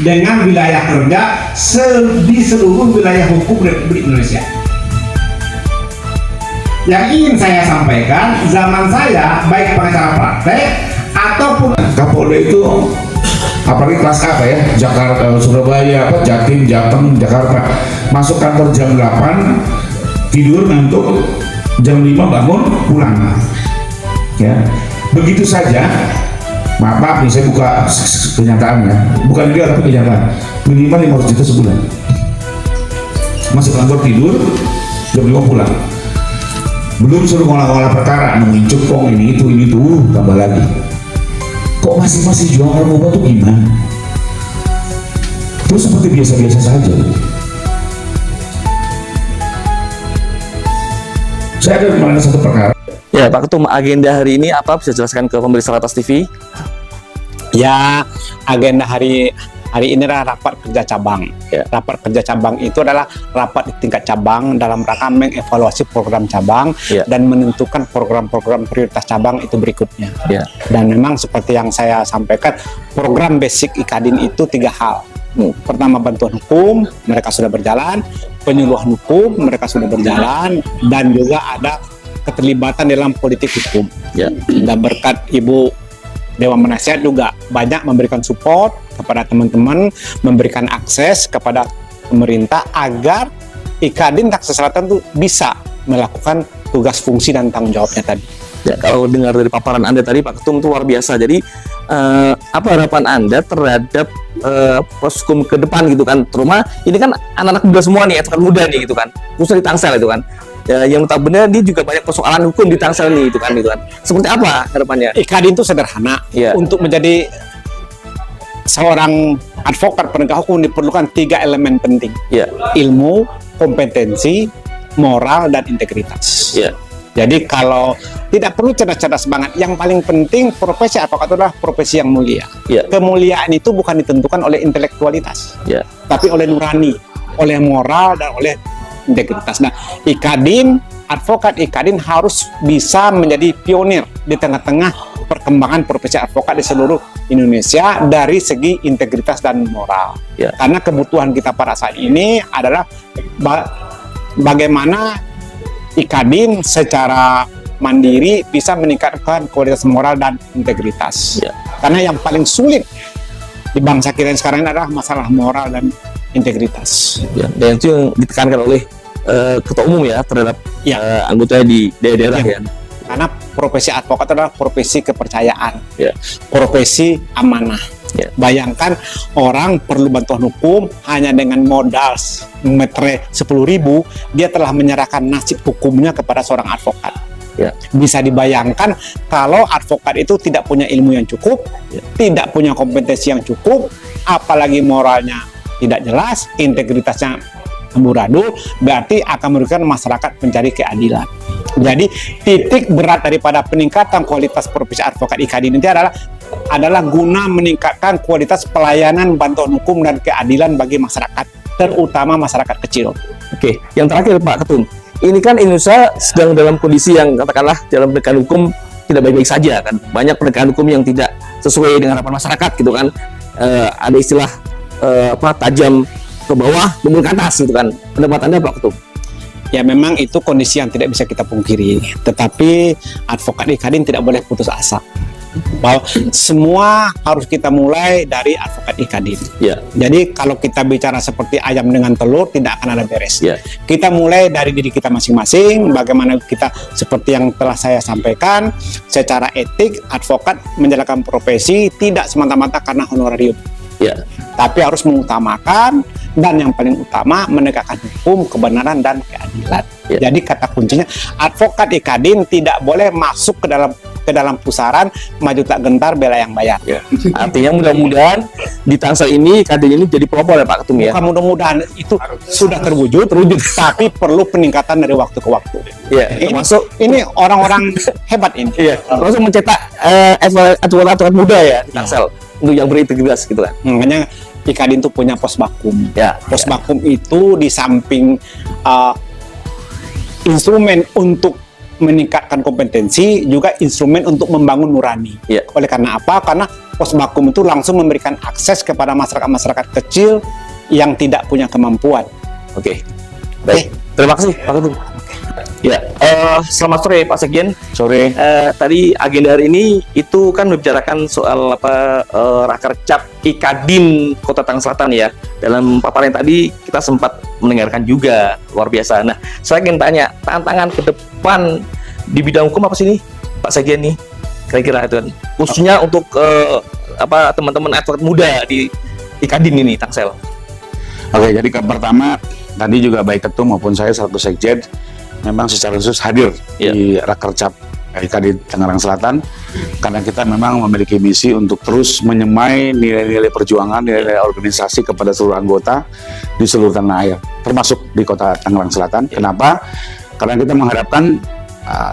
dengan wilayah kerja di seluruh wilayah hukum Republik Indonesia. Yang ingin saya sampaikan, zaman saya baik pengacara praktek ataupun Kapolda itu apalagi kelas apa ya, Jakarta, Surabaya, Jatim, Jateng, Jakarta, masuk kantor jam 8, tidur ngantuk, jam 5 bangun pulang, ya begitu saja. Maaf nih, saya buka kenyataannya, bukan dia tapi kenyataan, minimal 500 juta sebulan, masuk kantor tidur, jam 5 pulang, belum suruh ngolah-ngolah perkara, mengincuk kong ini itu tambah lagi. Kok masih jual narkoba tuh gimana? Terus seperti biasa-biasa saja. Saya ada kemarin satu perkara. Ya Pak Ketum, agenda hari ini apa, bisa jelaskan ke pemirsa Latas TV? Ya, agenda hari ini adalah rapat kerja cabang. Ya. Rapat kerja cabang itu adalah rapat di tingkat cabang dalam rangka mengevaluasi program cabang, ya, dan menentukan program-program prioritas cabang itu berikutnya. Ya. Dan memang seperti yang saya sampaikan, program basic IKADIN itu 3 hal. Pertama, bantuan hukum, mereka sudah berjalan. Penyuluhan hukum, mereka sudah berjalan. Dan juga ada keterlibatan dalam politik hukum. Ya. Dan berkat Ibu Dewan Penasihat juga banyak memberikan support kepada teman-teman, memberikan akses kepada pemerintah agar IKADIN Tangsel Selatan itu bisa melakukan tugas, fungsi, dan tanggung jawabnya tadi. Ya, kalau dengar dari paparan Anda tadi Pak Ketum itu luar biasa. Jadi apa harapan Anda terhadap poskum ke depan gitu kan? Terutama ini kan anak-anak muda semua nih, aturan muda nih gitu kan, khususnya di Tangsel itu kan. Ya, yang notabene dia juga banyak persoalan hukum di Tangsel nih itu kan. Seperti apa harapannya? IKADIN itu sederhana. Ya. Untuk menjadi seorang advokat penegak hukum diperlukan 3 elemen penting. Ya. Ilmu, kompetensi, moral, dan integritas. Ya. Jadi kalau tidak perlu cerdas-cerdas banget, yang paling penting profesi advokat adalah profesi yang mulia. Ya. Kemuliaan itu bukan ditentukan oleh intelektualitas, Ya. tapi oleh nurani, oleh moral, dan oleh integritas. Nah, advokat IKADIN harus bisa menjadi pionir di tengah-tengah perkembangan profesi advokat di seluruh Indonesia dari segi integritas dan moral. Ya. Karena kebutuhan kita pada saat ini adalah bagaimana IKADIN secara mandiri bisa meningkatkan kualitas moral dan integritas. Ya. Karena yang paling sulit di bangsa kita sekarang ini adalah masalah moral dan integritas. Ya. Dan itu yang ditekankan oleh ketua umum ya terhadap Ya. anggota di daerah-daerah ya. Karena profesi advokat adalah profesi kepercayaan, Ya. profesi amanah. Ya. Bayangkan orang perlu bantuan hukum hanya dengan modal metre 10.000, dia telah menyerahkan nasib hukumnya kepada seorang advokat. Ya. Bisa dibayangkan kalau advokat itu tidak punya ilmu yang cukup, Ya. tidak punya kompetensi yang cukup, apalagi moralnya tidak jelas, integritasnya amburadul, berarti akan merugikan masyarakat pencari keadilan. Jadi titik berat daripada peningkatan kualitas profesi advokat IKADIN ini adalah guna meningkatkan kualitas pelayanan bantuan hukum dan keadilan bagi masyarakat, terutama masyarakat kecil. Oke, yang terakhir Pak Ketum, ini kan Indonesia sedang dalam kondisi yang katakanlah dalam penegakan hukum tidak baik-baik saja kan. Banyak penegakan hukum yang tidak sesuai dengan harapan masyarakat gitu kan. Ada istilah tajam ke bawah, turun ke atas gitu kan. Pendapat Anda Pak Ketum? Ya memang itu kondisi yang tidak bisa kita pungkiri. Tetapi advokat IKADIN tidak boleh putus asa. Bahwa semua harus kita mulai dari advokat IKADIN. Ya. Jadi kalau kita bicara seperti ayam dengan telur tidak akan ada beres. Ya. Kita mulai dari diri kita masing-masing. Bagaimana kita seperti yang telah saya sampaikan, secara etik advokat menjalankan profesi tidak semata-mata karena honorarium. Ya. Tapi harus mengutamakan dan yang paling utama menegakkan hukum, kebenaran, dan keadilan. Ya. Jadi kata kuncinya advokat IKADIN tidak boleh masuk ke dalam pusaran maju tak gentar bela yang bayar. Ya. Artinya mudah-mudahan di Tangsel ini IKADIN ini jadi pelopor ya Pak Ketum ya. Bukan mudah-mudahan itu sudah terwujud, tapi perlu peningkatan dari waktu ke waktu. Ya, termasuk Ini orang-orang hebat ini. iya, termasuk mencetak aturan muda ya di Tangsel untuk yang berintegritas gitu kan. Makanya IKADIN itu punya pos bakum. Ya. Pos bakum itu di samping instrumen untuk meningkatkan kompetensi, juga instrumen untuk membangun nurani. Ya. Oleh karena apa? Karena Posbakum itu langsung memberikan akses kepada masyarakat-masyarakat kecil yang tidak punya kemampuan. Oke. Baik. Terima kasih Pak Ketum. Ya, selamat sore Pak Sekjen. Sore. Tadi agenda hari ini itu kan membicarakan soal Rakercap Ikadin Kota Tangerang Selatan ya. Dalam paparan tadi kita sempat mendengarkan juga, luar biasa. Nah, saya ingin tanya tantangan ke depan di bidang hukum apa sih nih Pak Sekjen nih? Kira-kira itu kan. Khususnya untuk teman-teman advokat muda di Ikadin ini Tangsel. Oke, jadi pertama tadi juga baik Ketum maupun saya selaku Sekjen memang secara khusus hadir di Rakercap Ikadin Tangerang Selatan karena kita memang memiliki misi untuk terus menyemai nilai-nilai perjuangan, nilai-nilai organisasi kepada seluruh anggota di seluruh tanah air, termasuk di Kota Tangerang Selatan. Kenapa? Karena kita mengharapkan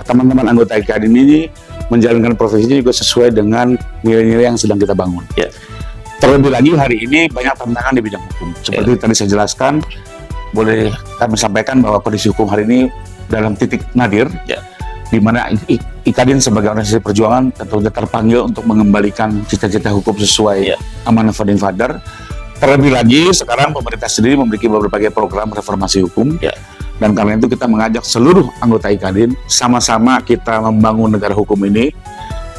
teman-teman anggota Ikadin ini menjalankan profesinya juga sesuai dengan nilai-nilai yang sedang kita bangun. Terlebih lagi hari ini banyak tantangan di bidang hukum. Seperti tadi saya jelaskan, boleh kami sampaikan bahwa kondisi hukum hari ini dalam titik nadir, di mana Ikadin sebagai organisasi perjuangan tentunya terpanggil untuk mengembalikan cita-cita hukum sesuai amanah founding father. Terlebih lagi sekarang pemerintah sendiri memiliki berbagai program reformasi hukum, dan karena itu kita mengajak seluruh anggota Ikadin sama-sama kita membangun negara hukum ini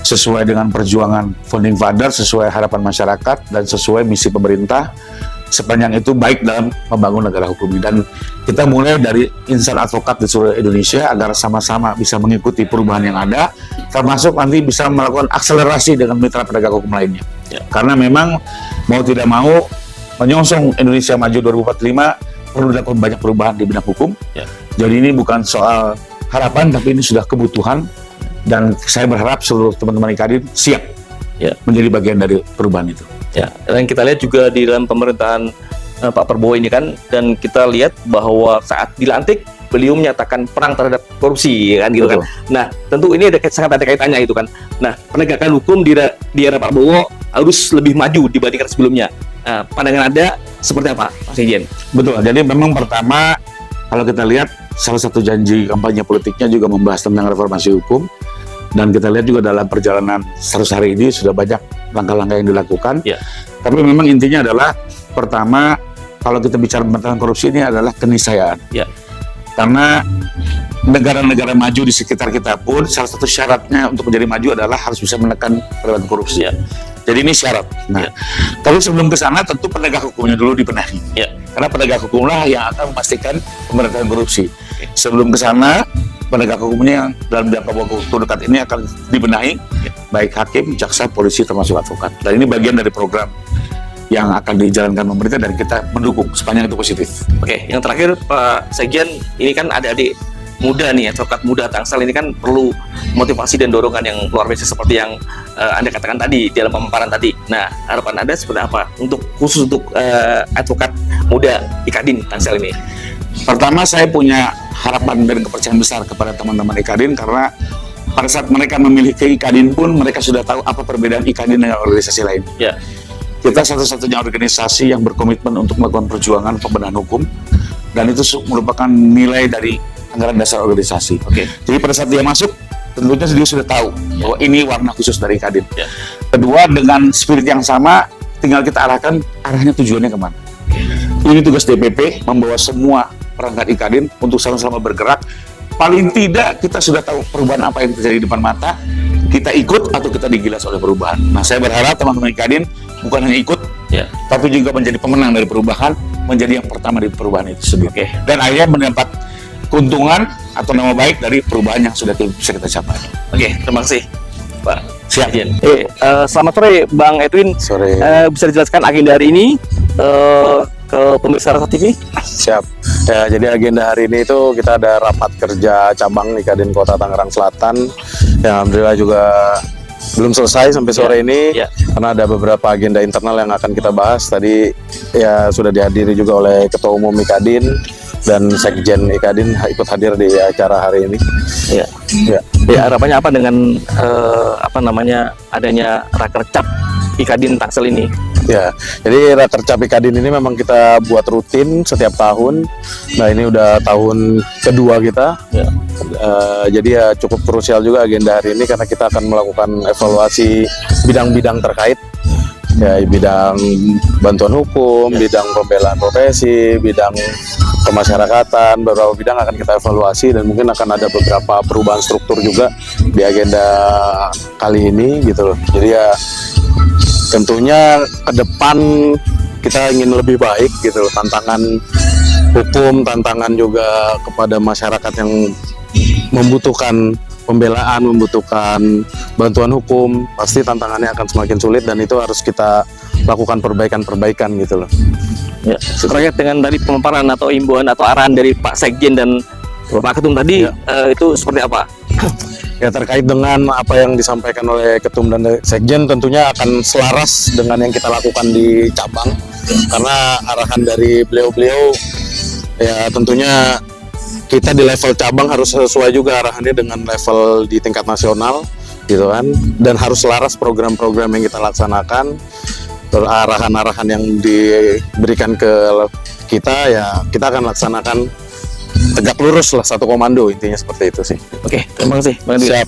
sesuai dengan perjuangan founding father, sesuai harapan masyarakat dan sesuai misi pemerintah. Sepanjang itu baik dalam membangun negara hukum ini, dan kita mulai dari insan advokat di seluruh Indonesia agar sama-sama bisa mengikuti perubahan yang ada, termasuk nanti bisa melakukan akselerasi dengan mitra penegak hukum lainnya. Karena memang mau tidak mau menyongsong Indonesia Maju 2045 perlu dilakukan banyak perubahan di bidang hukum. Jadi ini bukan soal harapan, tapi ini sudah kebutuhan, dan saya berharap seluruh teman-teman Ikadin siap menjadi bagian dari perubahan itu. Dan kita lihat juga di dalam pemerintahan Pak Prabowo ini kan, dan kita lihat bahwa saat dilantik beliau menyatakan perang terhadap korupsi, kan gitu. Betul. Kan. Nah, tentu ini sangat ada kaitannya itu kan. Nah, penegakan hukum di era Pak Prabowo harus lebih maju dibandingkan sebelumnya. Pandangan Anda seperti apa, Pak Sekjen? Betul. Jadi memang pertama kalau kita lihat salah satu janji kampanye politiknya juga membahas tentang reformasi hukum. Dan kita lihat juga dalam perjalanan 100 hari ini sudah banyak langkah-langkah yang dilakukan. Tapi memang intinya adalah pertama, kalau kita bicara tentang korupsi ini adalah keniscayaan. Karena negara-negara maju di sekitar kita pun salah satu syaratnya untuk menjadi maju adalah harus bisa menekan perilaku korupsi. Jadi ini syarat. Nah, tapi sebelum ke sana tentu penegak hukumnya dulu dibenahi. Karena penegak hukumlah yang akan memastikan pemberantasan korupsi. Sebelum ke sana, penegak hukumnya yang dalam jangka waktu dekat ini akan dibenahi, baik hakim, jaksa, polisi, termasuk advokat. Dan ini bagian dari program yang akan dijalankan pemerintah dan kita mendukung sepanjang itu positif. Oke, yang terakhir Pak Sekjen, ini kan adik-adik muda nih, advokat muda Tangsel ini kan perlu motivasi dan dorongan yang luar biasa seperti yang Anda katakan tadi dalam pemaparan tadi. Nah, harapan Anda seperti apa untuk khusus untuk advokat muda Ikadin Tangsel ini? Pertama, saya punya harapan dan kepercayaan besar kepada teman-teman Ikadin karena pada saat mereka memiliki Ikadin pun mereka sudah tahu apa perbedaan Ikadin dengan organisasi lain. Kita satu-satunya organisasi yang berkomitmen untuk melakukan perjuangan pembenahan hukum, dan itu merupakan nilai dari anggaran dasar organisasi. Jadi pada saat dia masuk, tentunya dia sudah tahu bahwa ini warna khusus dari Ikadin. Kedua, dengan spirit yang sama, tinggal kita arahkan arahnya tujuannya kemana. Ini tugas DPP, membawa semua perangkat Ikadin untuk sama-sama bergerak. Paling tidak kita sudah tahu perubahan apa yang terjadi di depan mata, kita ikut atau kita digilas oleh perubahan. Nah, saya berharap teman-teman Ikadin bukan hanya ikut, tapi juga menjadi pemenang dari perubahan, menjadi yang pertama di perubahan itu sendiri. Dan akhirnya mendapat keuntungan atau nama baik dari perubahan yang sudah bisa kita capai. Terima kasih Pak. Siap. Selamat sore Bang Edwin. Sore. Bisa dijelaskan agenda hari ini ke pemirsa Rasa TV? Siap. Ya, jadi agenda hari ini itu kita ada rapat kerja cabang Ikadin Kota Tangerang Selatan. Ya, alhamdulillah juga belum selesai sampai sore ini karena ada beberapa agenda internal yang akan kita bahas. Tadi ya sudah dihadiri juga oleh Ketua Umum Ikadin dan Sekjen Ikadin ikut hadir di acara hari ini. Harapannya apa dengan adanya Rakercap Ikadin Tangsel ini? Ya, jadi Rakercap Ikadin ini memang kita buat rutin setiap tahun. Nah, ini udah tahun kedua kita. Jadi ya cukup krusial juga agenda hari ini karena kita akan melakukan evaluasi bidang-bidang terkait ya bidang bantuan hukum, bidang pembelaan profesi, bidang kemasyarakatan, beberapa bidang akan kita evaluasi dan mungkin akan ada beberapa perubahan struktur juga di agenda kali ini gitu loh. Jadi ya tentunya ke depan kita ingin lebih baik gitu loh. Tantangan hukum, tantangan juga kepada masyarakat yang membutuhkan pembelaan, membutuhkan bantuan hukum, pasti tantangannya akan semakin sulit dan itu harus kita lakukan perbaikan-perbaikan gitu loh. Ya, terkait dengan tadi pemaparan atau imbauan atau arahan dari Pak Sekjen dan Pak Ketum tadi, itu seperti apa? Ya, terkait dengan apa yang disampaikan oleh Ketum dan Sekjen tentunya akan selaras dengan yang kita lakukan di cabang, karena arahan dari beliau-beliau ya tentunya kita di level cabang harus sesuai juga arahannya dengan level di tingkat nasional gitu kan, dan harus selaras program-program yang kita laksanakan, arahan-arahan yang diberikan ke kita ya kita akan laksanakan tegak lurus lah, satu komando, intinya seperti itu sih. Oke, terima kasih Bang Dwi. Siap.